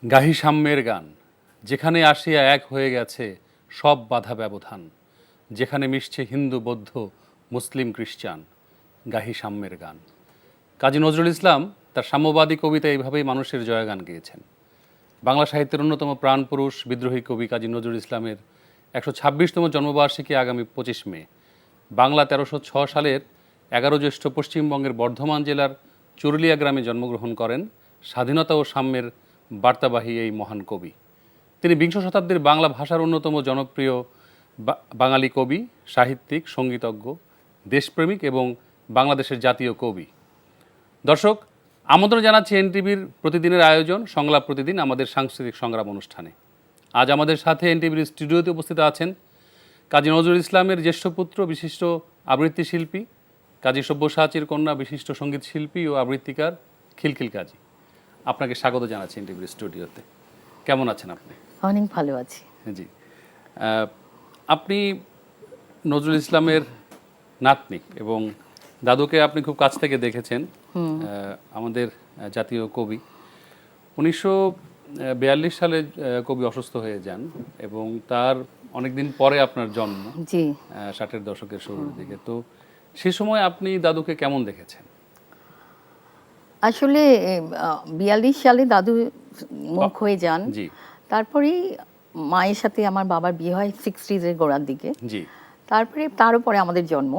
গাহি সাম্যের গান, যেখানে আসিয়া এক হয়ে গেছে সব বাধা ব্যবধান, যেখানে মিশছে হিন্দু বৌদ্ধ মুসলিম খ্রিস্টান, গাহি সাম্যের গান। কাজী নজরুল ইসলাম তার সাম্যবাদী কবিতা এইভাবেই মানুষের জয়গান গেয়েছেন। বাংলা সাহিত্যের অন্যতম প্রাণপুরুষ বিদ্রোহী কবি কাজী নজরুল ইসলামের ১২৬তম জন্মবার্ষিকী আগামী ২৫ মে। বাংলা ১৩০৬ সালের ১১ জ্যৈষ্ঠ পশ্চিমবঙ্গের বর্ধমান জেলার চুরুলিয়া গ্রামে জন্মগ্রহণ করেন স্বাধীনতা ও সাম্যের বার্তাবাহী এই মহান কবি। তিনি বিংশ শতাব্দীর বাংলা ভাষার অন্যতম জনপ্রিয় বাঙালি কবি, সাহিত্যিক, সঙ্গীতজ্ঞ, দেশপ্রেমিক এবং বাংলাদেশের জাতীয় কবি। দর্শক, আমন্ত্রণ জানাচ্ছি এনটিভির প্রতিদিনের আয়োজন সংলাপ প্রতিদিন আমাদের সাংস্কৃতিক সংগ্রাম অনুষ্ঠানে। আজ আমাদের সাথে এনটিভির স্টুডিওতে উপস্থিত আছেন কাজী নজরুল ইসলামের জ্যেষ্ঠ পুত্র, বিশিষ্ট আবৃত্তি শিল্পী, কাজী সব্যসাচীর কন্যা, বিশিষ্ট সঙ্গীত শিল্পী ও আবৃত্তিকার খিলখিল কাজী। আপনাকে স্বাগত জানাচ্ছি এনটিভির স্টুডিওতে। কেমন আছেন আপনি? অনেক ভালো আছি। জি, আপনি নজরুল ইসলামের নাতনি এবং দাদুকে আপনি খুব কাছ থেকে দেখেছেন। আমাদের জাতীয় কবি ১৯৪২ সালে কবি অসুস্থ হয়ে যান এবং তার অনেকদিন পরে আপনার জন্ম, জি, ৬০-এর দশকের শুরুর দিকে। তো সে সময় আপনি দাদুকে কেমন দেখেছেন? আসলে ৪২ সালে দাদু মুখ হয়ে যান। জি, তারপরেই মায়ের সাথে আমার বাবার বিয়ে হয় 60s-এর গোড়ার দিকে। জি, তারপরে তারও পরে আমাদের জন্ম।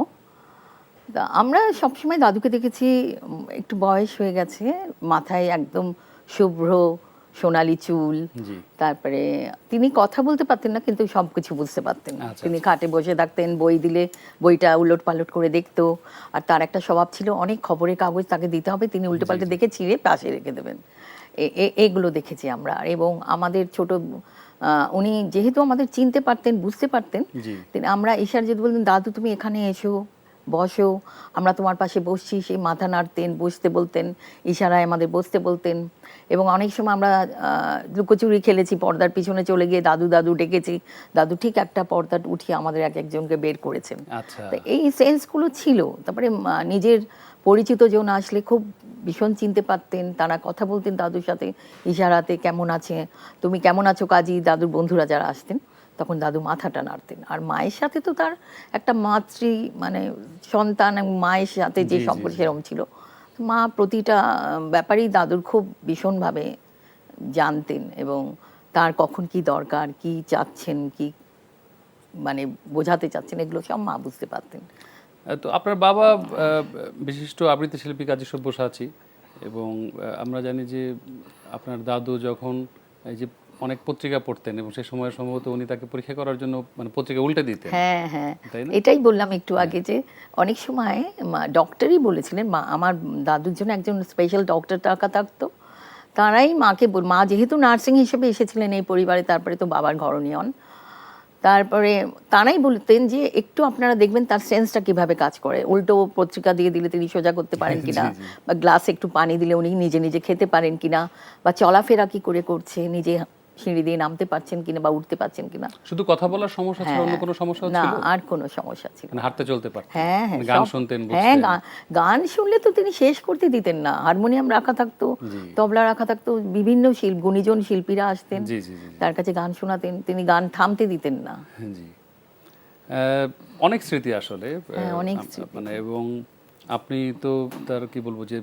তা আমরা সবসময় দাদুকে দেখেছি একটু বয়স হয়ে গেছে, মাথায় একদম শুভ্র সোনালি চুল। জি, তারপরে তিনি কথা বলতে পারতেন না, কিন্তু সব কিছু বুঝতে পারতেন। আচ্ছা, তিনি খাটে বসে থাকতেন, বই দিলে বইটা উলট পালট করে দেখতো। আর তার একটা স্বভাব ছিল, অনেক খবরের কাগজ তাকে দিতে হবে, তিনি উল্টে পাল্টে দেখে ছিঁড়ে পাশে রেখে দেবেন। এগুলো দেখেছি আমরা। এবং আমাদের ছোট উনি যেহেতু আমাদের চিনতে পারতেন, বুঝতে পারতেন, জি, তিনি আমরা ইশারা যদি বলতেন, দাদু তুমি এখানে এসো, বসো, আমরা তোমার পাশে বসছি, সেই মাথা নাড়তেন, বসতে বলতেন, ইশারায় আমাদের বসতে বলতেন। এবং অনেক সময় আমরা লুকোচুরি খেলেছি, পর্দার পিছনে চলে গিয়ে দাদু দাদু ডেকেছি, দাদু ঠিক একটা পর্দা উঠিয়ে আমাদের এক একজনকে বের করেছেন। আচ্ছা, তো এই সেন্সগুলো ছিল। তারপরে নিজের পরিচিত জন আসলে খুব ভীষণ চিনতে পারতেন, তারা কথা বলতেন দাদুর সাথে ইশারাতে, কেমন আছে, তুমি কেমন আছো কাজী, দাদুর বন্ধুরা যারা আসতেন তখন দাদু মাথাটা নাড়তেন। আর মায়ের সাথে তো তার একটা মাতৃ মানে সন্তান এবং মায়ের সাথে যে জি, সম্পর্ক জি, সেরকম ছিল। মা প্রতিটা ব্যাপারেই দাদুর খুব ভীষণভাবে জানতেন এবং তার কখন কি দরকার, কি চাচ্ছেন, কি মানে বোঝাতে চাচ্ছেন, এগুলো সব মা বুঝতে পারতেন। তো আপনার বাবা বিশিষ্ট আবৃত্তি শিল্পী কাজী সব্যসাচী এবং আমরা জানি যে আপনার দাদু যখন এই যে অনেক পত্রিকা পড়তেন এবং সেই সময় সম্ভবত উনি তাকে পরীক্ষা করার জন্য মানে পত্রিকা উল্টে দিতেন, হ্যাঁ হ্যাঁ, তাই না? এটাই বললাম একটু আগে যে অনেক সময় ডক্টরই বলেছিলেন, মা আমার দাদুর জন্য একজন স্পেশাল ডক্টর টাকা থাকতো, তারাই মাকে মা যেহেতু নার্সিং হিসেবে এসেছিলেন এই পরিবারে, তারপরে তো বাবার ঘরণী হন, তারপরে তারাই বলতেন যে একটু আপনারা দেখবেন তার সেন্সটা কিভাবে কাজ করে, উল্টো পত্রিকা দিয়ে দিলে তিনি সোজা করতে পারেন কিনা, জি, জি। বা গ্লাসে একটু পানি দিলে উনি নিজে নিজে খেতে পারেন কিনা, বা চলাফেরা কি করে করছে, নিজে সিঁড়ি দিয়ে নামতে পারছেন কিনা বা উঠতে পারছেন কিনা। শুধু কথা বলার সমস্যা ছিল, অন্য কোনো সমস্যা না, ছিল? আর কোনো সমস্যা ছিল না। মানে হাঁটতে চলতে পারতেন, হ্যাঁ হ্যাঁ, মানে গান সব। শুনতেন, হ্যাঁ, বুঝতেন? গান শুনলে তো তিনি শেষ করতে দিতেন না। হারমোনিয়াম রাখা থাকতো, জি, তবলা রাখা থাকতো, বিভিন্ন গুণীজন শিল্পীরা আসতেন, জি, জি, জি, তার কাছে গান শোনাতেন, তিনি গান থামতে দিতেন না। জি। অনেক স্মৃতি আসলে, হ্যাঁ, অনেক স্মৃতি। মানে এবং আপনি তো তার কি বলবো যে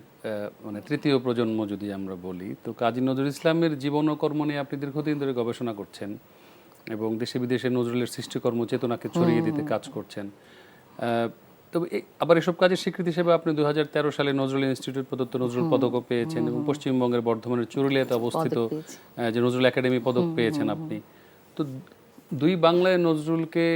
মানে তৃতীয় প্রজন্ম যদি আমরা বলি, তো কাজী নজরুল ইসলামের জীবন ও কর্ম নিয়ে আপনি দীর্ঘদিন ধরে গবেষণা করছেন এবং দেশে বিদেশে নজরুলের সৃষ্টিকর্ম চেতনাকে ছড়িয়ে দিতে কাজ করছেন। তবে আবার এসব কাজের স্বীকৃতি হিসেবে আপনি ২০১৩ সালে নজরুল ইনস্টিটিউট প্রদত্ত নজরুল পদকও পেয়েছেন এবং পশ্চিমবঙ্গের বর্ধমানের চুরুলিয়াতে অবস্থিত পদক পেয়েছি। যে নজরুল একাডেমি পদক পেয়েছেন আপনি। তো দুই বাংলায় নজরুলকে,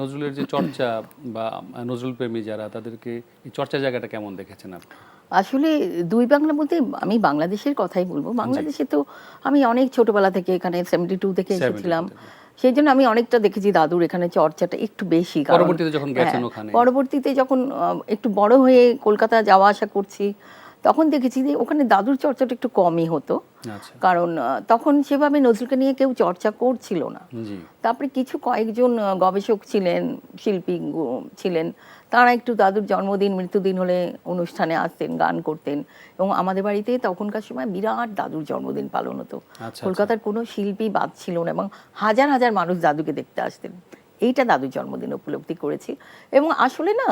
নজরুলের যে চর্চা বা নজরুল প্রেমী যারা, তাদেরকে এই চর্চা জায়গাটা কেমন দেখেছেন আপনি? আসলে দুই বাংলা বলতে আমি বাংলাদেশের কথাই বলবো। বাংলাদেশে তো আমি অনেক ছোটবেলা থেকে, এখানে 72 থেকে এসেছিলাম, সেই জন্য আমি অনেকটা দেখেছি দাদুর এখানে চর্চাটা একটু বেশি। পরবর্তীতে যখন গেছেন ওখানে? পরবর্তীতে যখন একটু বড় হয়ে কলকাতা যাওয়া আসা করছি, তখন দেখেছি যে ওখানে দাদুর চর্চাটা একটু কমই হতো, আচ্ছা। কারণ তখন সেভাবে নজরুলকে নিয়ে কেউ চর্চা করছিল না। জি। তারপরে কিছু কয়েকজন গবেষক ছিলেন, শিল্পী ছিলেন, তারা একটু দাদুর জন্মদিন মৃত্যুদিন হলে অনুষ্ঠানে আসতেন, গান করতেন। এবং আমাদের বাড়িতে তখনকার সময় বিরাট দাদুর জন্মদিন পালন হতো। আচ্ছা। কলকাতার কোনো শিল্পী বাদ ছিল না এবং হাজার হাজার মানুষ দাদুকে দেখতে আসতেন। এইটা দাদুর জন্মদিন উপলব্ধি করেছি। এবং আসলে না,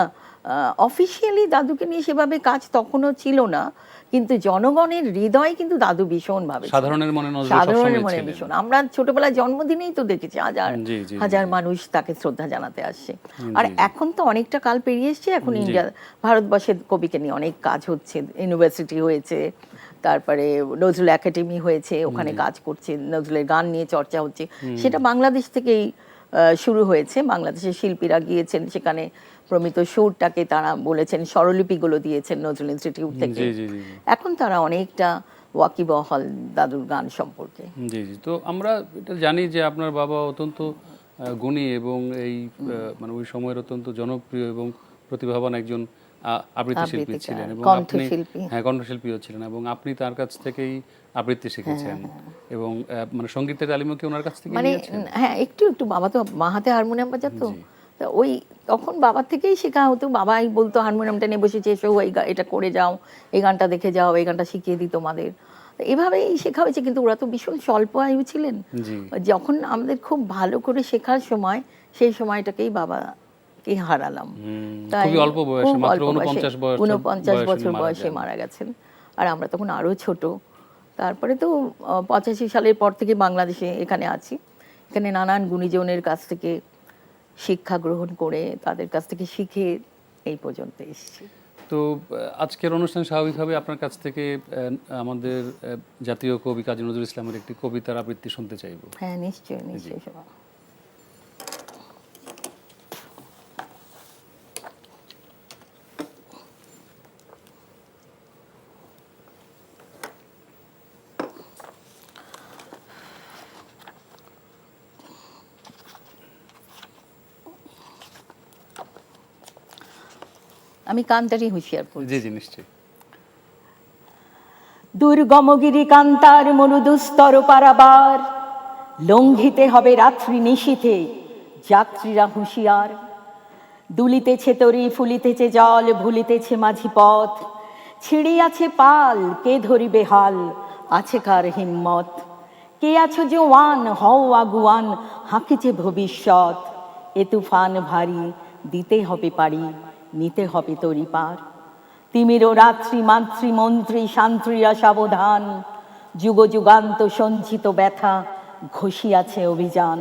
অফিসিয়ালি দাদুকে নিয়ে সেভাবে কাজ তখনও ছিল না, কিন্তু জনগণের হৃদয়ে কিন্তু দাদু ভীষণভাবে ছিলেন। সাধারণের মনে নজরুল সাধারণের সবসময় মনে ছিলেন। ভীষণ। আমরা ছোটবেলায় জন্মদিনেই তো দেখেছি হাজার জি, জি, হাজার জি। মানুষ তাকে শ্রদ্ধা জানাতে আসছে। আর জি, জি। এখন তো অনেকটা কাল পেরিয়ে এসছে, এখন জি। ইন্ডিয়া ভারতবর্ষের কবিকে নিয়ে অনেক কাজ হচ্ছে, ইউনিভার্সিটি হয়েছে, তারপরে নজরুল একাডেমি হয়েছে, ওখানে কাজ করছে, নজরুলের গান নিয়ে চর্চা হচ্ছে। সেটা বাংলাদেশ থেকেই শুরু হয়েছে, বাংলাদেশের শিল্পীরা গিয়েছেন সেখানে, প্রমিত সুরটাকে তারা বলেছেন, স্বরলিপিগুলো দিয়েছেন নজরুল ইনস্টিটিউট থেকে। জি, জি, জি, জি। এখন তারা অনেকটা ওয়াকিবহাল দাদুর গান সম্পর্কে। জি, জি। তো আমরা এটা জানি যে আপনার বাবা অত্যন্ত গুণী এবং এই মানে ওই সময়ের অত্যন্ত জনপ্রিয় এবং প্রতিভাবান একজন আবৃত্তি শিল্পী আবৃত্তিকার, ছিলেন এবং আপনি কণ্ঠশিল্পী। হ্যাঁ কণ্ঠশিল্পীও ছিলেন এবং আপনি তার কাছ থেকেই আবৃত্তি শিখেছেন এবং মানে সঙ্গীতের তালিমও কি ওনার কাছ থেকে মানে নিয়েছেন? হ্যাঁ, একটু একটু, বাবা তো মা হাতে হারমোনিয়াম বাজাতো, জি। তা ওই তখন বাবার থেকেই শেখা হতো। বাবাই বলতো হারমোনিয়ামটা নিয়ে বসেছে, এসো এটা করে যাও, এই গানটা দেখে যাও, এই গানটা শিখিয়ে দিই তোমাদের। তো এভাবেই শেখা হয়েছে। কিন্তু ওরা তো ভীষণ স্বল্প আয়ু ছিলেন। জি। যখন আমাদের খুব ভালো করে শেখার সময়, সেই সময়টাকেই বাবাকে হারালাম। তাই খুবই অল্প বয়সে, খুব মাত্র অল্প বয়সে, 49 বছর বয়সে মারা গেছেন। আর আমরা তখন আরো ছোট। তারপরে তো 85 সালের পর থেকে বাংলাদেশে এখানে আছি। এখানে নানান গুণীজনের কাছ থেকে শিক্ষা গ্রহণ করে, তাদের কাছ থেকে শিখে এই পর্যন্ত এসেছি। তো আজকের অনুষ্ঠান স্বাভাবিকভাবে আপনার কাছ থেকে আমাদের জাতীয় কবি কাজী নজরুল ইসলামের একটি কবিতার আবৃত্তি শুনতে চাইব। হ্যাঁ, নিশ্চয়ই নিশ্চয়ই শোনা। আমি কান্তারি হুঁশিয়ারপুর। জি, জি, নিশ্চয়ই। দুর্গমগিরি কান্তার মরুদুস্তর পারাবার, লঙ্ঘিতে হবে রাত্রি নিশীথে, যাত্রীরা হুঁশিয়ার। দুলিতেছে তরি, ফুলিতেছে জল, ভুলিতেছে মাঝি পথ, ছিড়িয়াছে পাল, কে ধরিবে হাল, আছে কার হিম্মত। কে আছো জোয়ান, হও আগুয়ান, হাঁকিছে ভবিষ্যৎ। এ তুফান ভারী, দিতে হবে পারি, নিতে হবে তরি পার। তিমির রাত্রি মাতৃ মন্ত্রী শান্ত্রীরা সাবধান, যুগ যুগান্ত সঞ্চিত ব্যথা ঘষিয়াছে অভিযান।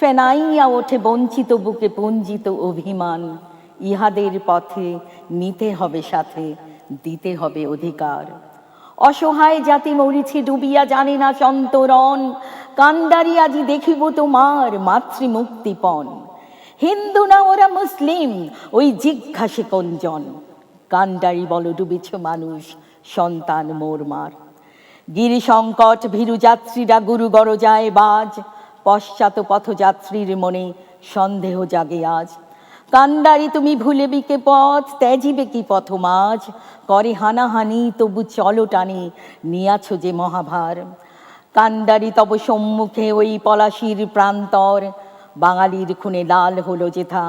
ফেনাইয়া ওঠে বঞ্চিত বুকে পুঞ্জিত অভিমান, ইহাদের পথে নিতে হবে সাথে, দিতে হবে অধিকার। অসহায় জাতি মরিছে ডুবিয়া, জানে না সন্তরণ, কান্ডারি আজি দেখিব তোমার মাতৃমুক্তিপণ। হিন্দু না ওরা মুসলিম, ওই জিজ্ঞাসে কোনজন, কান্ডারি বল ডুবেছ মানুষ, সন্তান মোর মার। গিরি সংকট ভীরু যাত্রীরা গুরু গরজায় বাজ, পশ্চাৎ পথযাত্রীর মনে সন্দেহ জাগে আজ। কান্ডারি তুমি ভুলেবি কে পথ, ত্যাজিবে কি পথ মাঝ, করে হানাহানি তবু চলো টানি, নিয়াছ যে মহাভার। কান্ডারি তব সম্মুখে ওই পলাশির প্রান্তর, বাঙালির খুনে লাল হলো যেথা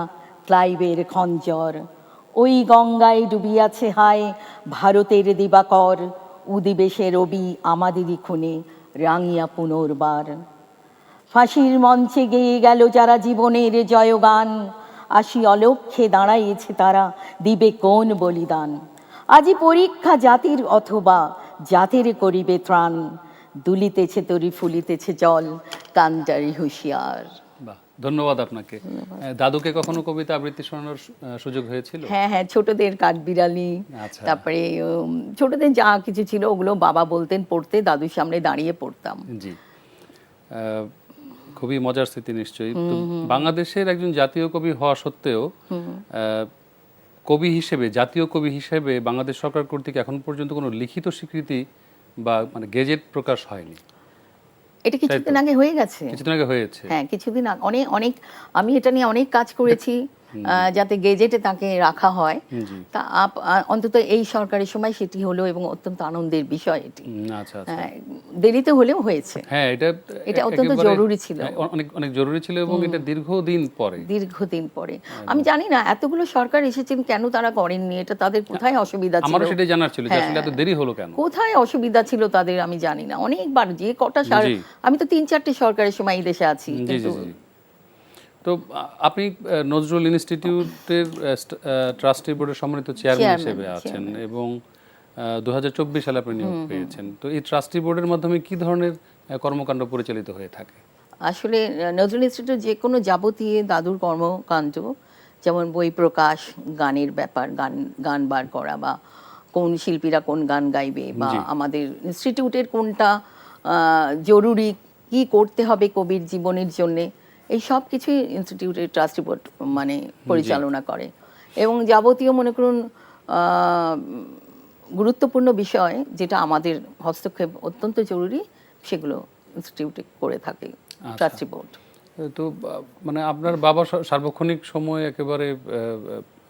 ক্লাইভের খঞ্জর। ওই গঙ্গায় ডুবিয়াছে হায় ভারতের দিবাকর, উদিবেশে রবি আমাদেরই খুনে রাঙিয়া পুনর্বার। ফাঁসির মঞ্চে গেয়ে গেল যারা জীবনের জয়গান, আসি অলক্ষ্যে দাঁড়াইছে তারা, দিবে কোন বলিদান। আজি পরীক্ষা জাতির অথবা জাতির করিবে ত্রাণ, দুলিতেছে তরি ফুলিতেছে জল, কান্ডারি হুঁশিয়ার। বাহ, ধন্যবাদ আপনাকে। দাদুকে কখনো কবিতা আবৃত্তি শোনানোর সুযোগ হয়েছিল? হ্যাঁ হ্যাঁ, ছোটদের কাঠবিড়ালি, আচ্ছা। তারপরে ছোটদের যা কিছু ছিল ওগুলো বাবা বলতেন পড়তে, দাদুর সামনে দাঁড়িয়ে পড়তাম। জি। খুবই মজার স্মৃতি নিশ্চয়ই। তো বাংলাদেশের একজন জাতীয় কবি হওয়া সত্ত্বেও কবি হিসেবে, জাতীয় কবি হিসেবে বাংলাদেশ সরকার কর্তৃক এখন পর্যন্ত কোনো লিখিত স্বীকৃতি বা মানে গেজেট প্রকাশ হয়নি। এটা কিছুদিন আগে হয়ে গেছে। কিছুদিন আগে হয়েছে। হ্যাঁ, কিছুদিন আগে অনেক অনেক, আমি এটা নিয়ে অনেক কাজ করেছি। যাতে গেজেটে তাকে রাখা হয়। জি। তা অন্তত এই সরকারের সময় সেটি হলো এবং অত্যন্ত আনন্দের বিষয় এটি। আচ্ছা আচ্ছা। দেরিতে হলেও হয়েছে। হ্যাঁ, এটা অত্যন্ত একেবারে জরুরি ছিল। অনেক অনেক জরুরি ছিল এবং এটা দীর্ঘদিন পরে। দীর্ঘদিন পরে। আমি জানি না এতগুলো সরকার এসেছেন কেন তারা করেননি, এটা তাদের কোথায় অসুবিধা ছিল। আমারও সেটাই জানার ছিল যে হ্যাঁ। আসলে এত দেরি হলো কেন। কোথায় অসুবিধা ছিল তাদের আমি জানি না। অনেকবার যে কটা জি। আমি তো ৩-৪টে সরকারের সময় এই দেশে আছি, জি জি কিন্তু জি। তো আপনি নজরুল ইনস্টিটিউটের ট্রাস্টি বোর্ডের সম্মানিত চেয়ারম্যান চেয়ারম্যান, হিসেবে আছেন চেয়ারম্যান। এবং 2024 সালে আপনি নিয়োগ পেয়েছেন। তো এই ট্রাস্টি বোর্ডের মাধ্যমে কি ধরনের কর্মকাণ্ড পরিচালিত হয়ে থাকে? আসলে নজরুল ইনস্টিটিউট যে কোনো যাবতীয় দাদুর কর্মকাণ্ড, যেমন বই প্রকাশ, গানের ব্যাপার, গান বার করা, বা কোন শিল্পীরা কোন গান গাইবে, বা জি। আমাদের ইনস্টিটিউটের কোনটা জরুরি, কি করতে হবে কবির জীবনের জন্যে, এই সব কিছুই ইনস্টিটিউটের ট্রাস্টি বোর্ড মানে পরিচালনা করে। এবং যাবতীয় মনে করুন আহ, গুরুত্বপূর্ণ বিষয় যেটা আমাদের হস্তক্ষেপ অত্যন্ত জরুরি, সেগুলো ইনস্টিটিউটে করে থাকে ট্রাস্টি বোর্ড। তো মানে আপনার বাবা সার্বক্ষণিক সময় একেবারে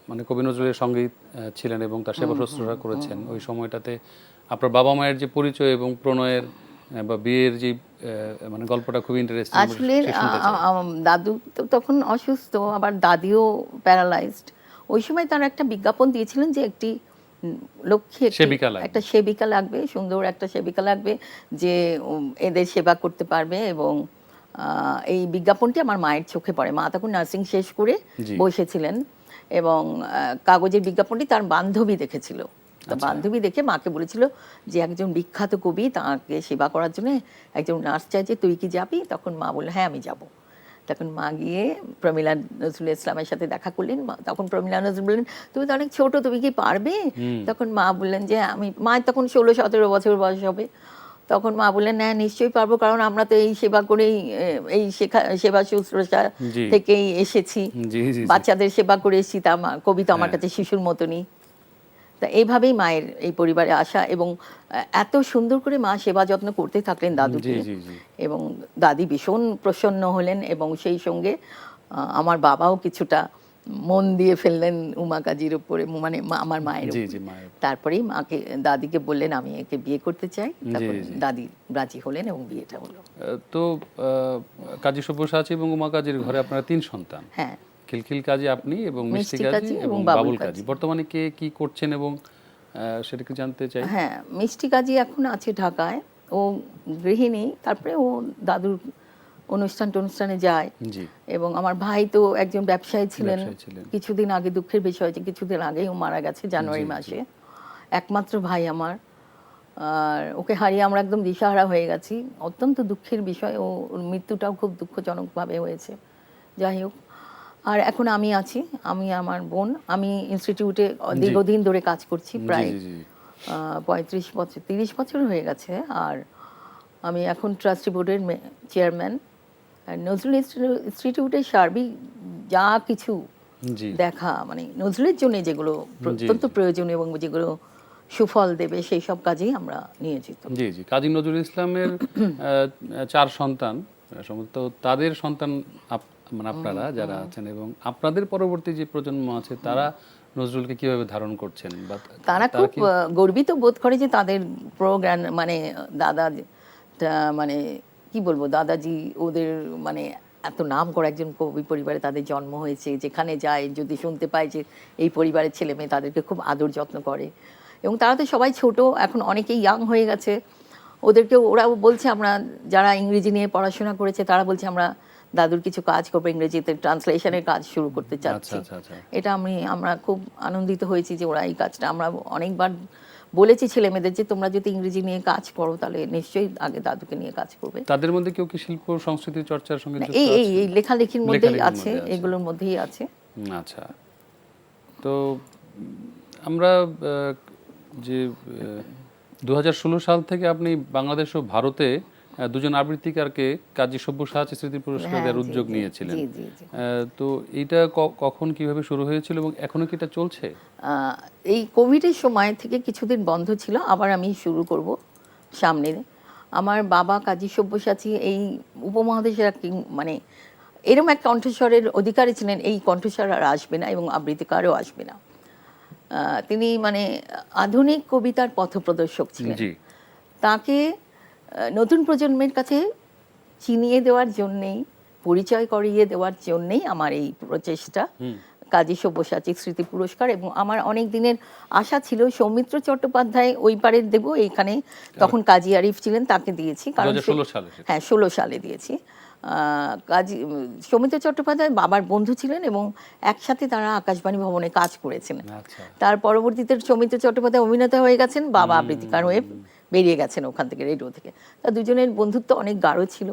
মানে কবি নজরুলের সঙ্গেই ছিলেন এবং তার সেবা শুশ্রূষা করেছেন। ওই সময়টাতে আপনার বাবা মায়ের যে পরিচয় এবং প্রণয়ের বা বিয়ের যে মানে গল্পটা খুব ইন্টারেস্টিং। আসলে দাদু তো তখন অসুস্থ, আবার দাদিও প্যারালাইজড। ওই সময় তারা একটা বিজ্ঞাপন দিয়েছিলেন যে একটি লক্ষ্যে সেবিকা লাগবে। একটা সেবিকা লাগবে, সুন্দর একটা সেবিকা লাগবে যে এদের সেবা করতে পারবে। এবং এই বিজ্ঞাপনটি আমার মায়ের চোখে পড়ে। মা তখন নার্সিং শেষ করে জি। বসেছিলেন এবং কাগজের বিজ্ঞাপনটি তার বান্ধবী দেখেছিল। তো বান্ধবী দেখে মাকে বলেছিল যে একজন বিখ্যাত কবি, তাকে সেবা করার জন্য একজন নার্স চাইছে, তুই কি যাবি? তখন মা বলল হ্যাঁ আমি যাব। তখন মা গিয়ে প্রমীলা নজরুল ইসলামের সাথে দেখা করলেন। তখন প্রমীলা নজরুল বললেন তুমি তো অনেক ছোট, তুমি কি পারবে? তখন মা বললেন যে মায়ের তখন 16-17 বছর বয়স হবে। তখন মা বললেন হ্যাঁ নিশ্চয়ই পারবো, কারণ আমরা তো এই সেবা করেই এই সেবা শুশ্রূষা জি। থেকেই এসেছি, জি জি জি। বাচ্চাদের সেবা করে এসেছি। তা কবি তো আমার কাছে শিশুর মতনই। তা এইভাবেই মায়ের এই পরিবারে আসা, এবং এত সুন্দর করে মা সেবা যত্ন করতে থাকলেন দাদুকে। জি জি। এবং দাদি ভীষণ প্রসন্ন হলেন, এবং সেই সঙ্গে আমার বাবাও কিছুটা মন দিয়ে ফেললেন উমা কাজীর উপরে, মানে আমার মায়ের জি উপরে। জি মায়ের। তারপরেই দাদিকে বললেন আমি একে বিয়ে করতে চাই। তারপর জি। দাদি রাজি হলেন এবং বিয়েটা হলো। তো কাজী সব্যসাচী এবং উমা কাজীর ঘরে আপনারা 3 সন্তান। হ্যাঁ, খিলখিল কাজী আপনি এবং মিষ্টি মিষ্টি কাজী কাজী এবং এবং বাবুল কাজী। বর্তমানে কে কি করছেন এবং সেটা কি জানতে চাই? হ্যাঁ, মিষ্টি কাজী এখন আছে ঢাকায়। ও গৃহিণী, তারপরে ও দাদুর অনুষ্ঠানে যায়। জি। এবং আমার ভাই তো একজন ব্যবসায়ী ছিলেন। ব্যবসায়ী ছিলেন। কিছুদিন আগে, দুঃখের বিষয় যে কিছুদিন আগেই ও মারা গেছে জানুয়ারি জি, জি। মাসে। একমাত্র ভাই আমার। আর ওকে হারিয়ে আমরা একদম দিশাহারা হয়ে গেছি। অত্যন্ত দুঃখের বিষয়। ওর মৃত্যুটাও খুব দুঃখজনকভাবে হয়েছে। যাই হোক, আর এখন আমি আছি, আমি আমার বোন। আমি ইনস্টিটিউটে দীর্ঘদিন ধরে কাজ করছি, প্রায় জি জি জি। ৩৫ বছর, ৩০ বছর হয়ে গেছে। আর আমি এখন ট্রাস্টি বোর্ডের চেয়ারম্যান। আর নজরুল ইনস্টিটিউটের সার্বিক যা কিছু জি দেখা, মানে নজরুলের জন্য যেগুলো অত্যন্ত প্রয়োজনীয় এবং যেগুলো সুফল দেবে, সেই সব কাজেই আমরা নিয়োজিত। জি জি। কাজী নজরুল ইসলামের 4 সন্তান, সম্ভবত তাদের সন্তান মানে আপনারা যারা আছেন এবং আপনাদের পরবর্তী যে প্রজন্ম আছে তারা নজরুলকে কিভাবে ধারণ করছেন বা তারা খুব গর্বিত বোধ করে যে তাদের প্রোগ্রাম, মানে দাদা, মানে কি বলবো, দাদাজি ওদের মানে এত নাম করা একজন কবি পরিবারে তাদের জন্ম হয়েছে। যেখানে যায় যদি শুনতে পায় যে এই পরিবারের ছেলে মেয়ে, তাদেরকে খুব আদর যত্ন করে। এবং তারা তো সবাই ছোট, এখন অনেকেই ইয়াং হয়ে গেছে। ওরাও বলছে, আমরা যারা ইংরেজি নিয়ে পড়াশোনা করেছে তারা বলছে আমরা দাদুর কিছু কাজ করবো, ইংরেজিতে ট্রান্সলেশনের কাজ শুরু করতে চাচ্ছি। এটা আমরা খুব আনন্দিত হয়েছি যে ওরা এই কাজটা, আমরা অনেকবার বলেছি ছেলে মেয়েদের যে তোমরা যদি ইংরেজি নিয়ে কাজ করো তাহলে নিশ্চয়ই আগে দাদুকে নিয়ে কাজ করবে। তাদের মধ্যে কেউ কি শিল্প সংস্কৃতি চর্চার সঙ্গে যুক্ত এই আছে? এই লেখালেখির মধ্যেই আছে, এগুলোর মধ্যেই আছে। আচ্ছা। তো আমরা যে 2016 সাল থেকে আপনি বাংলাদেশ ও ভারতে দুজন আবৃত্তিকারকে কাজী সব্যসাচী স্মৃতি পুরস্কার দেওয়ার উদ্যোগ নিয়েছিলেন। তো এইটা কখন কিভাবে শুরু হয়েছিল এবং এখনো কি এটা চলছে? এই কোভিডের সময় থেকে কিছুদিন বন্ধ ছিল, আবার আমি শুরু করব সামনে। আমার বাবা কাজী সব্যসাচী এই উপমহাদেশের মানে এরম এক কণ্ঠস্বরের অধিকারী ছিলেন, এই কণ্ঠস্বর আর আসবে না এবং আবৃত্তিকারও আসবে না। তিনি মানে আধুনিক কবিতার পথপ্রদর্শক ছিলেন। জি। তাকে নতুন প্রজন্মের কাছে চিনিয়ে দেওয়ার জন্যেই, পরিচয় করিয়ে দেওয়ার জন্যেই আমার এই প্রচেষ্টা, কাজী সব্যসাচী স্মৃতি পুরস্কার। এবং আমার অনেক দিনের আশা ছিল সৌমিত্র চট্টোপাধ্যায় ওই পারের দেব, এখানে তখন কাজী আরিফ ছিলেন, তাকে দিয়েছি। কারণ 2016 সালে সেটা। হ্যাঁ, 16 সালে দিয়েছি। কাজী সৌমিত্র চট্টোপাধ্যায় বাবার বন্ধু ছিলেন এবং একসাথে তারা আকাশবাণী ভবনে কাজ করেছিলেন। আচ্ছা। তার পরবর্তীতে সৌমিত্র চট্টোপাধ্যায় অভিনেতা হয়ে গেছেন, বাবা আবৃত্তিকার হয়ে বেরিয়ে গেছেন ওখান থেকে, রেডিও থেকে। তা দুজনের বন্ধুত্ব অনেক গাঢ় ছিল।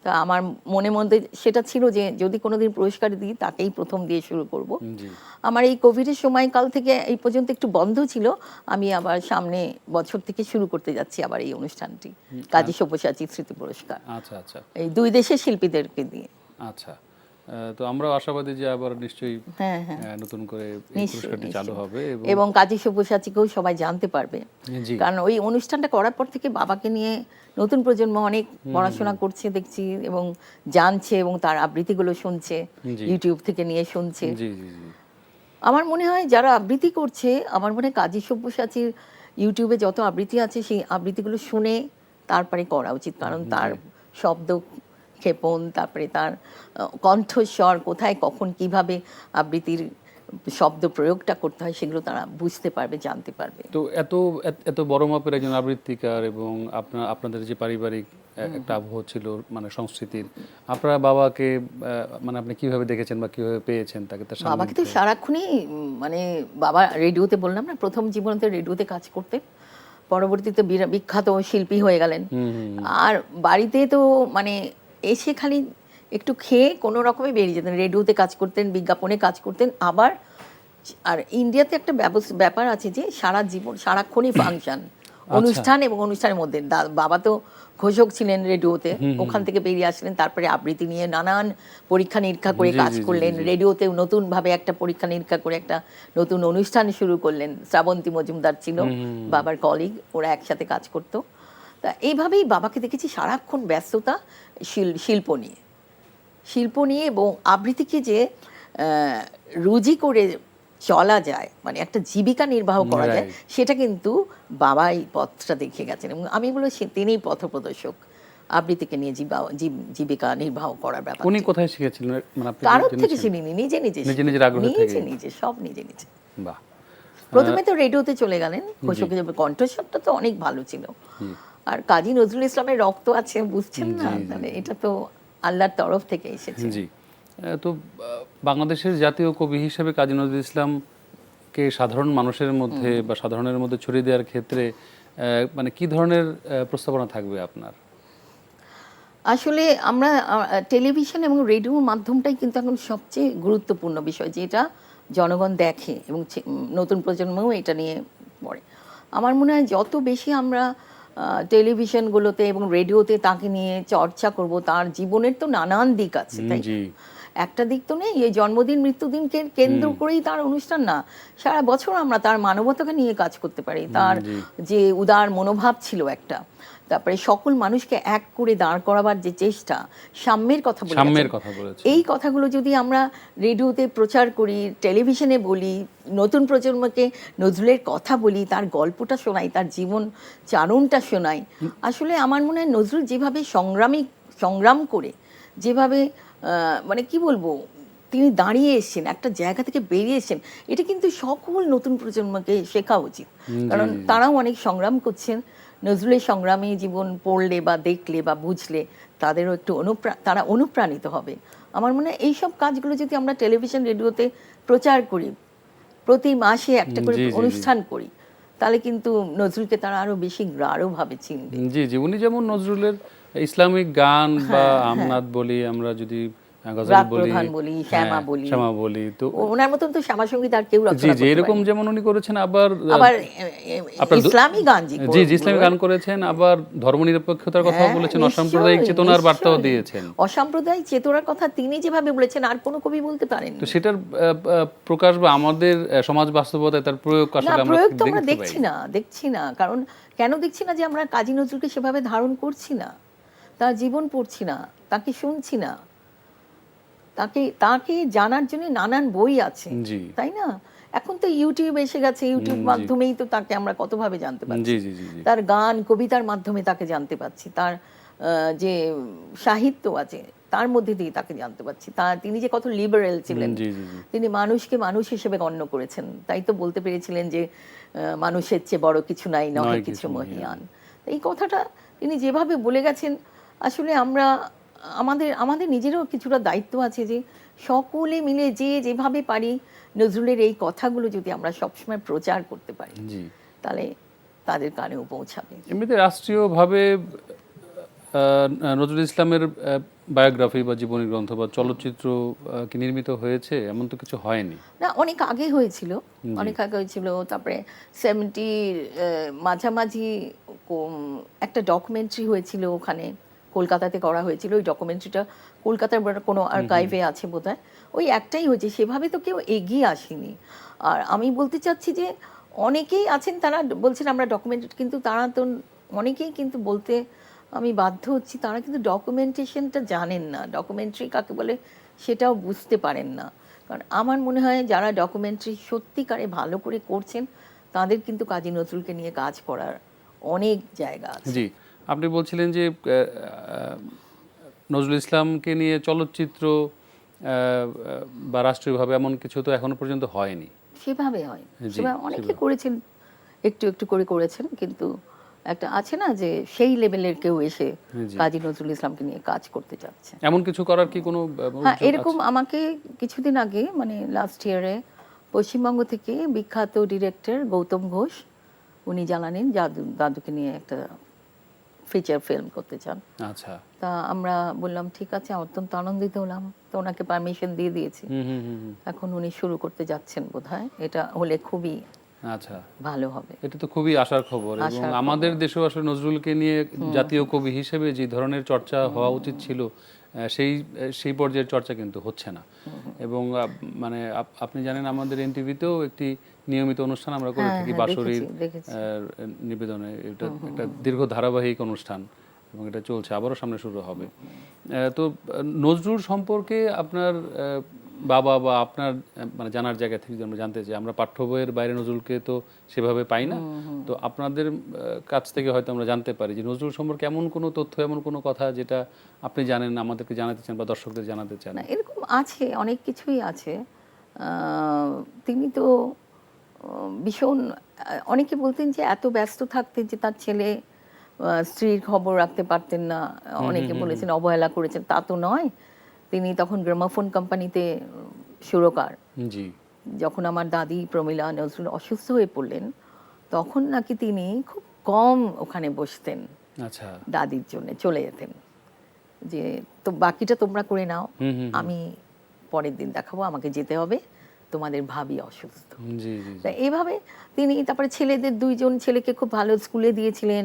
তা আমার মনে মধ্যে সেটা ছিল যে যদি কোনোদিন পুরস্কার দিই তাকেই প্রথম দিয়ে শুরু করব। জি। আমার এই কোভিডের সময়কাল থেকে এই পর্যন্ত একটু বন্ধ ছিল, আমি আবার সামনে বছর থেকে শুরু করতে যাচ্ছি আবার এই অনুষ্ঠানটি, কাজী সব্যসাচী স্মৃতি পুরস্কার, আচ্ছা আচ্ছা এই দুই দেশের শিল্পীদেরকে দিয়ে। আচ্ছা। তো আমরা আশাবাদী যে আবার নিশ্চয়ই হ্যাঁ, হ্যাঁ, নতুন করে এই নিশ্চয়ই, পুরস্কারটি চালু হবে এবং কাজী সব্যসাচীকেও সবাই জানতে পারবে। জি। কারণ ওই অনুষ্ঠানটা করার পর থেকে বাবাকে নিয়ে নতুন প্রজন্ম অনেক পড়াশোনা করছে দেখছি, এবং জানছে এবং তার আবৃত্তিগুলো শুনছে, জি। ইউটিউব থেকে নিয়ে শুনছে। জি জি জি আমার মনে হয় যারা আবৃত্তি করছে, আমার মনে হয় কাজী সব্যসাচীর ইউটিউবে যত আবৃত্তি আছে সেই আবৃত্তিগুলো শুনে তারপরে করা উচিত। কারণ তার শব্দ ক্ষেপণ, তারপরে তার কণ্ঠস্বর, কোথায় কখন কিভাবে আবৃত্তির শব্দ প্রয়োগটা করতে হয় সেগুলো তারা বুঝতে পারবে, জানতে পারবে। তো এত এত বড় মাপের একজন আবৃত্তিকার এবং আপনাদের যে পারিবারিক একটা আবহ ছিল মানে সংস্কৃতির, আপনারা বাবাকে মানে আপনি কিভাবে দেখেছেন বা কিভাবে পেয়েছেন তাকে, তার বাবাকে তো সারাক্ষণই মানে বাবা রেডিওতে, বললাম না প্রথম জীবনতে রেডিওতে কাজ করতেন, পরবর্তীতে বিখ্যাত শিল্পী হয়ে গেলেন। আর বাড়িতে তো মানে এসে খালি একটু খেয়ে কোনো রকমে বেরিয়ে যেতেন, রেডিওতে কাজ করতেন, বিজ্ঞাপনে কাজ করতেন। আবার আর ইন্ডিয়াতে একটা ব্যাপার আছে যে সারা জীবন সারাক্ষণই ফাংশন, অনুষ্ঠান এবং অনুষ্ঠানের মধ্যে। বাবা তো ঘোষক ছিলেন রেডিওতে, ওখান থেকে বেরিয়ে আসলেন, তারপরে আবৃত্তি নিয়ে নানান পরীক্ষা নিরীক্ষা করে কাজ করলেন। রেডিওতে নতুনভাবে একটা পরীক্ষা নিরীক্ষা করে একটা নতুন অনুষ্ঠান শুরু করলেন। শ্রাবন্তী মজুমদার ছিল বাবার কলিগ, ওরা একসাথে কাজ করতো। তা এইভাবেই বাবাকে দেখেছি সারাক্ষণ ব্যস্ততা শিল্প নিয়ে এবং আবৃত্তিকে যে রুজি করে চলা যায়, মানে একটা জীবিকা নির্বাহ করা যায়, সেটা কিন্তু বাবাই পথটা দেখিয়ে গেছেন। এবং আমি বলি তিনিই পথপ্রদর্শক আবৃত্তিকে নিয়ে জীবিকা নির্বাহ করার ব্যাপার। উনি কোথায় শিখেছিলেন? মানে আপনি কারোর থেকে শিখিনি, নিজে নিজের আগ্রহ থেকে নিজে সব নিজে। বাহ। প্রথমে তো রেডিওতে চলে গেলেন, ঘোষকের কণ্ঠস্বরটা তো অনেক ভালো ছিল। আর কাজী নজরুল ইসলামের রক্ত আছে, বুঝছেন না, তাহলে এটা তো আল্লাহর তরফ থেকে এসেছে। জি। তো বাংলাদেশের জাতীয় কবি হিসেবে কাজী নজরুল ইসলামকে সাধারণ মানুষের মধ্যে বা সাধারণের মধ্যে ছড়িয়ে দেওয়ার ক্ষেত্রে মানে কি ধরনের প্রস্তাবনা থাকবে আপনার? আসলে আমরা টেলিভিশন এবং রেডিও মাধ্যমটাই কিন্তু এখন সবচেয়ে গুরুত্বপূর্ণ বিষয়, যেটা জনগণ দেখে এবং নতুন প্রজন্মও এটা নিয়ে পড়ে। আমার মনে হয় যত বেশি আমরা টেলিভিশনগুলোতে এবং রেডিওতে তাকে নিয়ে চর্চা করব, তার জীবনের তো নানান দিক আছে, তাই একটা দিক তো নেই এই জন্মদিন মৃত্যুদিনকে কেন্দ্র করেই তার অনুষ্ঠান না, সারা বছর আমরা তার মানবতাকে নিয়ে কাজ করতে পারি। তার যে উদার মনোভাব ছিল একটা, তারপরে সকল মানুষকে এক করে দাঁড় করাবার যে চেষ্টা, সাম্যের কথা বলেছেন, এই কথাগুলো যদি আমরা রেডিওতে প্রচার করি, টেলিভিশনে বলি, নতুন প্রজন্মকে নজরুলের কথা বলি, তার গল্পটা শোনাই, তার জীবন চারণটা শোনাই। আসলে আমার মনে হয় নজরুল যেভাবে সংগ্রাম করে, যেভাবে মানে কি বলবো, তিনি দাঁড়িয়ে এসেছেন, একটা জায়গা থেকে বেরিয়ে এসেছেন, এটা কিন্তু সকল নতুন প্রজন্মকে শেখা উচিত। কারণ তারাও অনেক সংগ্রাম করছেন। নজরুলের সংগ্রামী জীবন পড়লে বা দেখলে বা বুঝলে তাদেরও একটু তারা অনুপ্রাণিত হবে। আমার মনে হয় এইসব কাজগুলো যদি আমরা টেলিভিশন রেডিওতে প্রচার করি, প্রতি মাসে একটা করে অনুষ্ঠান করি, তাহলে কিন্তু নজরুলকে তারা আরো বেশি গাঢ়ভাবে চিনবে। জি জি, উনি যেমন নজরুলের ইসলামিক গান বা আমনাদ বলি, আমরা যদি বলি, শ্যামা বলি, তো ওনার মতন তো শ্যামা সঙ্গীত আর কেউ রচনা করতে এরকম যেমন উনি করেছেন, আবার ইসলামী গান, ইসলামী গান করেছেন, আবার ধর্মনিরপেক্ষতার কথা বলেছেন, অসাম্প্রদায়িক চেতনার বার্তাও দিয়েছেন। অসাম্প্রদায়িক চেতনার কথা তিনি যেভাবে বলেছেন আর কোনো কবি বলতে পারেন। তো সেটার প্রকাশ বা আমাদের সমাজ বাস্তবতায় তার প্রয়োগ আসলে আমরা দেখছি না। কারণ কেন দেখছি না? যে আমরা কাজী নজরুলকে সেভাবে ধারণ করছি না, তার জীবন পড়ছি না, তাকে শুনছি না। তাকে তাকে জানার জন্য নানান বই আছে, জি তাই না? এখন তো ইউটিউব এসে গেছে, ইউটিউব মাধ্যমেই তো তাকে আমরা কতভাবে জানতে পারছি। জি জি জি জি তার গান কবিতার মাধ্যমে তাকে জানতে পাচ্ছি, তার যে সাহিত্য আছে তার মধ্যে দিয়ে তাকে জানতে পারছি, তিনি যে কত লিবারেল ছিলেন, জি জি জি তিনি মানুষকে মানুষ হিসেবে গণ্য করেছেন, তাই তো বলতে পেরেছিলেন যে মানুষের চেয়ে বড় কিছু নাই, নয় নয় কিছু কিছু মহিয়ান। এই কথাটা তিনি যেভাবে বলে গেছেন, আসলে আমরা আমাদের আমাদের নিজেরও কিছুটা দায়িত্ব আছে যে সকলে মিলে যে যেভাবে পারি নজরুলের এই কথাগুলো যদি আমরা সবসময় প্রচার করতে পারি, জি। তাহলে তাদের কানেও পৌঁছাবে। এমনিতে রাষ্ট্রীয়ভাবে নজরুল ইসলামের বায়োগ্রাফি বা জীবনী গ্রন্থ বা চলচ্চিত্র কি নির্মিত হয়েছে? এমন তো কিছু হয়নি। না, অনেক আগে হয়েছিল, অনেক আগে হয়েছিল। তারপরে 70 মাঝামাঝি একটা ডকুমেন্টারি হয়েছিল, ওখানে কলকাতাতে করা হয়েছিল। ওই ডকুমেন্টারিটা কলকাতার কোনো আর্কাইভে আছে বোধহয়। ওই একটাই হয়েছে, সেভাবে তো কেউ এগিয়ে আসেনি। আর আমি বলতে চাচ্ছি যে অনেকেই আছেন, তারা বলছেন আমরা ডকুমেন্টারি, কিন্তু তারা তো অনেকেই কিন্তু বলতে আমি বাধ্য হচ্ছি, তারা কিন্তু ডকুমেন্টেশনটা জানেন না, ডকুমেন্টারি কাকে বলে সেটাও বুঝতে পারেন না। কারণ আমার মনে হয় যারা ডকুমেন্টারি সত্যিকারে ভালো করে করছেন, তাদের কিন্তু কাজী নজরুলকে নিয়ে কাজ করার অনেক জায়গা আছে। জি, আপনি বলছিলেন যে নজরুল ইসলামকে নিয়ে চলচ্চিত্র বা রাষ্ট্রীয়ভাবে এমন কিছু তো এখনো পর্যন্ত হয়নি। সেভাবে হয়, জি, সেভাবে অনেকে সেভাবে। করেছেন, একটু একটু করে করেছেন, কিন্তু একটা আছে না যে সেই লেভেলের কেউ এসে জি। কাজী নজরুল ইসলামকে নিয়ে কাজ করতে যাচ্ছে। এমন কিছু করার কি কোনো হ্যাঁ, উদ্যোগ এরকম আছে? আমাকে কিছুদিন আগে, মানে লাস্ট ইয়ারে, পশ্চিমবঙ্গ থেকে বিখ্যাত ডিরেক্টর গৌতম ঘোষ উনি জানালেন দাদুকে নিয়ে একটা ফিচার ফিল্ম করতে চান। আচ্ছা। তা আমরা বললাম ঠিক আছে, অত্যন্ত আনন্দিত হলাম, তো ওনাকে পারমিশন দিয়ে দিয়েছি। হুম হুম হুম হুম। এখন উনি শুরু করতে যাচ্ছেন বোধহয়, এটা হলে খুবই আচ্ছা, ভালো হবে। এটা তো খুবই আশার খবর। এবং আশার আমাদের খবর। দেশেও আসলে নজরুলকে নিয়ে জাতীয় কবি হিসেবে যে ধরনের চর্চা হওয়া উচিত ছিল, সেই পর্যায়ের চর্চা কিন্তু হচ্ছে না। এবং মানে আপনি জানেন আমাদের এনটিভিতেও একটি নিয়মিত অনুষ্ঠান আমরা করে হ্যাঁ থাকি হ্যাঁ, বাঁশরীর দেখেছি। নিবেদনে। এটা একটা দীর্ঘ ধারাবাহিক অনুষ্ঠান এবং এটা চলছে, আবারও সামনে শুরু হবে। তো নজরুল সম্পর্কে আপনার বাবা বা আপনার মানে জানার জায়গা থেকে যদি আমরা জানতে চাই, আমরা পাঠ্য বইয়ের বাইরে নজরুলকে তো সেভাবে পাই না, তো আপনাদের কাছ থেকে হয়তো আমরা জানতে পারি যে নজরুল সম্পর্কে এমন কোনো তথ্য, এমন কোনো কথা যেটা আপনি জানেন, আমাদেরকে জানাতে চান বা দর্শকদের জানাতে চান। না, এরকম আছে, অনেক কিছুই আছে। তিনি তো ভীষণ, অনেকে বলতেন যে এত ব্যস্ত থাকতেন যে তার ছেলে স্ত্রীর খবর রাখতে পারতেন না। অনেকে বলেছেন অবহেলা করেছেন, তা তো নয়। তিনি তখন গ্রামোফোন কোম্পানিতে সুরকার। জি। যখন আমার দাদি প্রমীলা নজরুল অসুস্থ হয়ে পড়লেন, তখন নাকি তিনি খুব কম ওখানে বসতেন, আচ্ছা। দাদির জন্য চলে যেতেন, যে তো বাকিটা তোমরা করে নাও, হুম হুম হুম। আমি পরের দিন দেখাবো, আমাকে যেতে হবে, তোমাদের ভাবি অসুস্থ। জি জি তা জি। এইভাবে তিনি তারপরে ছেলেদের দুইজন ছেলেকে খুব ভালো স্কুলে দিয়েছিলেন,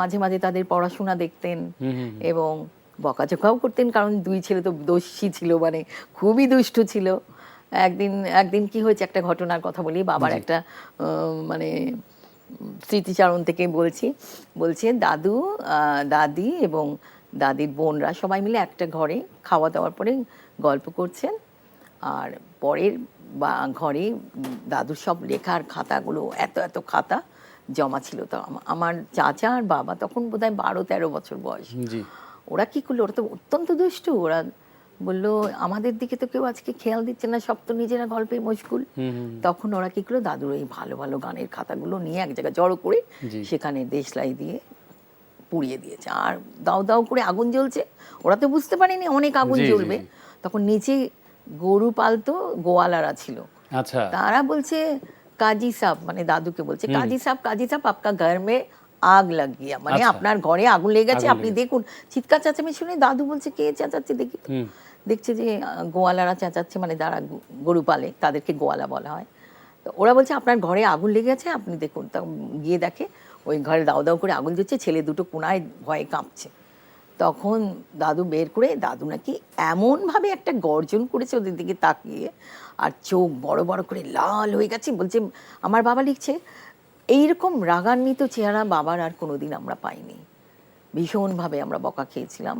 মাঝে মাঝে তাদের পড়াশোনা দেখতেন হুম হুম হুম। এবং বকাঝকাও করতেন, কারণ দুই ছেলে তো দোষী ছিল, মানে খুবই দুষ্টু ছিল। একদিন একদিন কি হয়েছে, একটা ঘটনার কথা বলি, বাবার জি। একটা মানে স্মৃতিচারণ থেকে বলছি। বলছে দাদু, দাদি এবং দাদির বোনরা সবাই মিলে একটা ঘরে খাওয়া দাওয়ার পরে গল্প করছেন, আর পরের বা ঘরে দাদুর সব লেখার খাতাগুলো, এত এত খাতা জমা ছিল। তো আমার চাচা আর বাবা তখন বোধহয় 12-13 বছর বয়স। জি। ওরা কি করলো, ওরা তো অত্যন্ত দুষ্টু, ওরা বললো আমাদের দিকে তো কেউ আজকে খেয়াল দিচ্ছে না, সব তো নিজেরা গল্পে মশগুল। হুম হুম। তখন ওরা কি করলো, দাদুর এই ভালো ভালো গানের খাতাগুলো নিয়ে এক জায়গায় জড়ো করে জি। সেখানে দেশলাই দিয়ে পুড়িয়ে দিয়েছে, আর দাউ দাউ করে আগুন জ্বলছে। ওরা তো বুঝতে পারেনি অনেক আগুন জি, জি, জ্বলবে। জি। তখন নিচে গরু পালতো গোয়ালারা ছিল, আচ্ছা। তারা বলছে কাজী সাহেব, মানে দাদুকে বলছে কাজী সাহেব আপকা ঘর মে আগ লাগ গিয়া, মানে আচ্ছা। আপনার ঘরে আগুন লেগে গেছে, আগুন আপনি লেগেছে। দেখুন। চিৎকার চেঁচামেচি শুনে দাদু বলছে কে চেঁচাচ্ছে দেখি তো। হুম। দেখছে যে গোয়ালারা চেঁচাচ্ছে, মানে যারা গরু পালে তাদেরকে গোয়ালা বলা হয়। তো ওরা বলছে আপনার ঘরে আগুন লেগে গেছে, আপনি দেখুন। তা গিয়ে দেখে ওই ঘরে দাউ দাউ করে আগুন জ্বলছে, ছেলে দুটো কোনায় ভয়ে কাঁপছে। তখন দাদু বের করে, দাদু নাকি এমনভাবে একটা গর্জন করেছে ওদের দিকে তাকিয়ে, আর চোখ বড় বড় করে লাল হয়ে গেছে। বলছে, আমার বাবা লিখছে, এইরকম রাগান্বিত চেহারা বাবার আর কোনোদিন আমরা পাইনি। ভীষণভাবে আমরা বকা খেয়েছিলাম,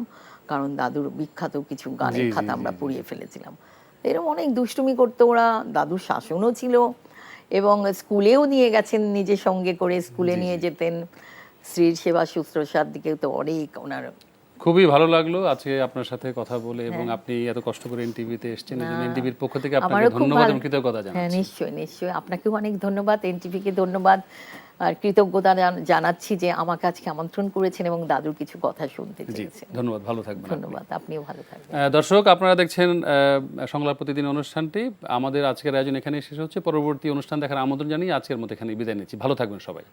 কারণ দাদুর বিখ্যাত কিছু গানের জি, জি, খাতা আমরা জি, জি। পুড়িয়ে ফেলেছিলাম। এরকম অনেক দুষ্টুমি করতো ওরা, দাদুর শাসনও ছিল, এবং স্কুলেও নিয়ে গেছেন নিজের সঙ্গে করে, স্কুলে জি, নিয়ে জি। যেতেন। স্ত্রীর সেবা শুশ্রূষার দিকে তো অনেক ওনার। খুবই ভালো লাগলো আজকে আপনার সাথে কথা বলে, এবং হ্যাঁ। আপনি এত কষ্ট করে এনটিভিতে এসেছেন, এই না, জন্য এনটিভির পক্ষ থেকে আপনাকে আমারও খুব ধন্যবাদ ভালো। এবং কৃতজ্ঞতা হ্যাঁ, জানাচ্ছি। নিশ্চয়ই নিশ্চয়ই, আপনাকেও অনেক ধন্যবাদ, এনটিভিকে ধন্যবাদ, আর কৃতজ্ঞতা জানাচ্ছি যে আমাকে আজকে আমন্ত্রণ করেছেন এবং দাদুর কিছু কথা শুনতে জি, চেয়েছেন। ধন্যবাদ, ভালো থাকবেন আপনি। ধন্যবাদ, আপনিও ভালো থাকবেন। দর্শক, আপনারা দেখছেন সংলাপ প্রতিদিন অনুষ্ঠানটি। আমাদের আজকের আয়োজন এখানেই শেষ হচ্ছে। পরবর্তী অনুষ্ঠান দেখার আমন্ত্রণ জানিয়ে আজকের মতো এখানেই বিদায় নিচ্ছি। ভালো থাকবেন সবাই।